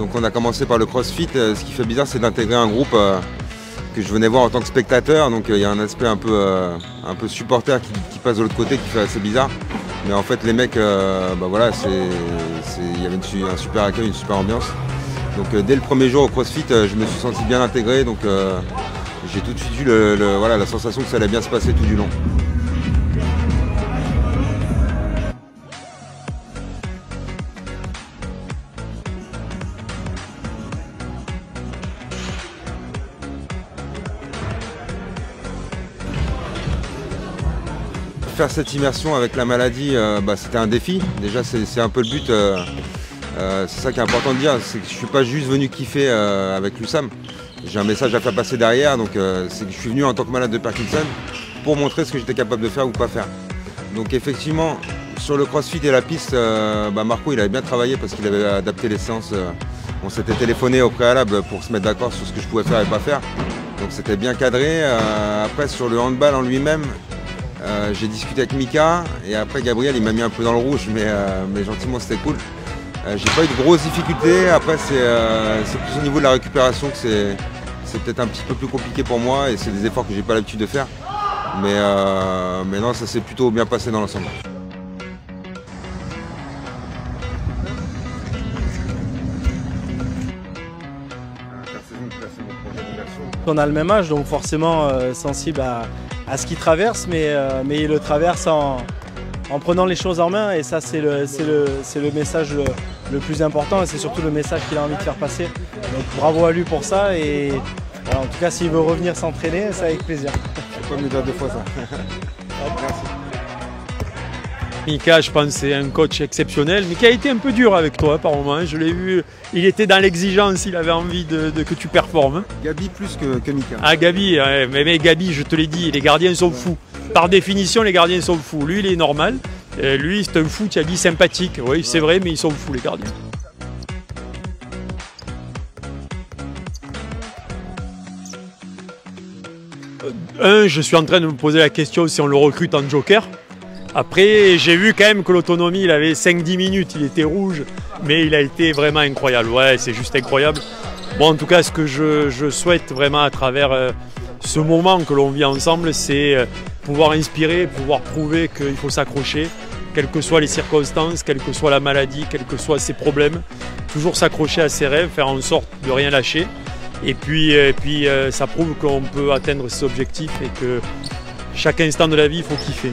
Donc on a commencé par le CrossFit. Ce qui fait bizarre, c'est d'intégrer un groupe que je venais voir en tant que spectateur. Donc il y a un aspect un peu supporter qui passe de l'autre côté, qui fait assez bizarre. Mais en fait les mecs, voilà, il y avait un super accueil, une super ambiance. Donc dès le premier jour au CrossFit, je me suis senti bien intégré. Donc j'ai tout de suite eu la sensation que ça allait bien se passer tout du long. Faire cette immersion avec la maladie, c'était un défi. Déjà c'est un peu le but, c'est ça qui est important de dire, c'est que je ne suis pas juste venu kiffer avec l'USAM. J'ai un message à faire passer derrière, donc c'est que je suis venu en tant que malade de Parkinson pour montrer ce que j'étais capable de faire ou pas faire. Donc effectivement, sur le CrossFit et la piste, Marco il avait bien travaillé parce qu'il avait adapté les séances. On s'était téléphoné au préalable pour se mettre d'accord sur ce que je pouvais faire et pas faire. Donc c'était bien cadré. Après sur le handball en lui-même, j'ai discuté avec Mika et après Gabriel il m'a mis un peu dans le rouge, mais gentiment c'était cool. J'ai pas eu de grosses difficultés. Après c'est plus au niveau de la récupération que c'est peut-être un petit peu plus compliqué pour moi et c'est des efforts que j'ai pas l'habitude de faire. Mais non, ça s'est plutôt bien passé dans l'ensemble. On a le même âge, donc forcément sensible à ce qu'il traverse, mais il le traverse en prenant les choses en main, et ça c'est le message le plus important, et c'est surtout le message qu'il a envie de faire passer. Donc bravo à lui pour ça, et voilà, en tout cas s'il veut revenir s'entraîner, c'est avec plaisir. Je peux pas me dire deux fois ça. Merci. Mika, je pense, c'est un coach exceptionnel, mais qui a été un peu dur avec toi par moment. Je l'ai vu, il était dans l'exigence, il avait envie que tu performes. Gabi plus que Mika. Ah Gabi, mais Gabi, je te l'ai dit, les gardiens sont fous. Par définition, les gardiens sont fous. Lui, il est normal. Lui, c'est un fou, tu as dit sympathique. Oui, c'est vrai, mais ils sont fous, les gardiens. Je suis en train de me poser la question si on le recrute en joker. Après, j'ai vu quand même que l'autonomie, il avait 5-10 minutes, il était rouge, mais il a été vraiment incroyable. Ouais, c'est juste incroyable. Bon, en tout cas, ce que je souhaite vraiment à travers ce moment que l'on vit ensemble, c'est pouvoir inspirer, pouvoir prouver qu'il faut s'accrocher, quelles que soient les circonstances, quelle que soit la maladie, quels que soient ses problèmes. Toujours s'accrocher à ses rêves, faire en sorte de rien lâcher. Et puis ça prouve qu'on peut atteindre ses objectifs et que chaque instant de la vie, il faut kiffer.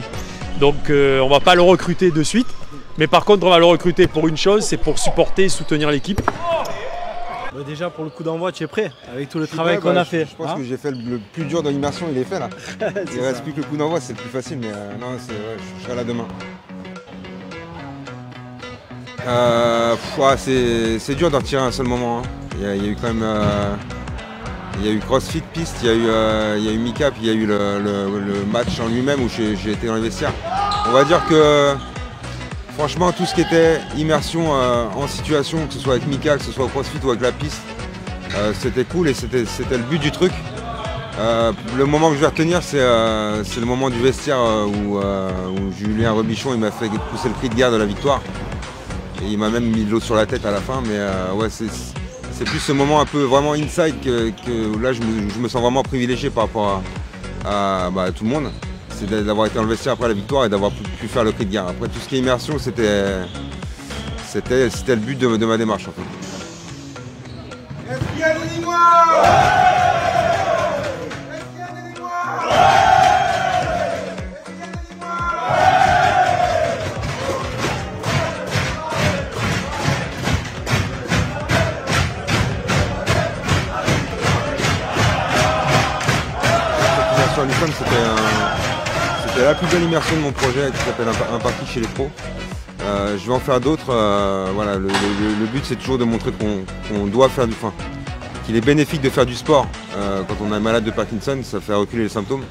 Donc on ne va pas le recruter de suite, mais par contre on va le recruter pour une chose, c'est pour supporter et soutenir l'équipe. Déjà pour le coup d'envoi, tu es prêt avec tout le travail qu'on a fait. Je pense que j'ai fait le plus dur dans l'immersion, il est fait là. Il ne reste plus que le coup d'envoi, c'est le plus facile, mais non, je serai là demain. C'est dur d'en retirer un seul moment. Hein. Il y a eu quand même... il y a eu CrossFit piste, il y a eu Mika, puis il y a eu le match en lui-même où j'ai été dans les vestiaires. On va dire que franchement tout ce qui était immersion en situation, que ce soit avec Mika, que ce soit au CrossFit ou avec la piste, c'était cool et c'était le but du truc. Le moment que je vais retenir, c'est le moment du vestiaire où Julien Rebichon il m'a fait pousser le cri de guerre de la victoire. Et il m'a même mis de l'eau sur la tête à la fin, mais ouais, c'est plus ce moment un peu vraiment inside que là je me sens vraiment privilégié par rapport à tout le monde. C'est d'avoir été dans le vestiaire après la victoire et d'avoir pu faire le cri de guerre. Après tout ce qui est immersion, c'était le but de ma démarche en fait. Est-ce qu'il y a des Lillois ? C'était la plus belle immersion de mon projet qui s'appelle Un parti chez les pros. Je vais en faire d'autres. Voilà, le but c'est toujours de montrer qu'on doit faire qu'il est bénéfique de faire du sport. Quand on est malade de Parkinson, ça fait reculer les symptômes.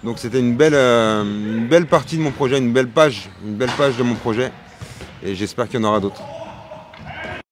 Donc c'était une belle partie de mon projet, une belle page de mon projet. Et j'espère qu'il y en aura d'autres.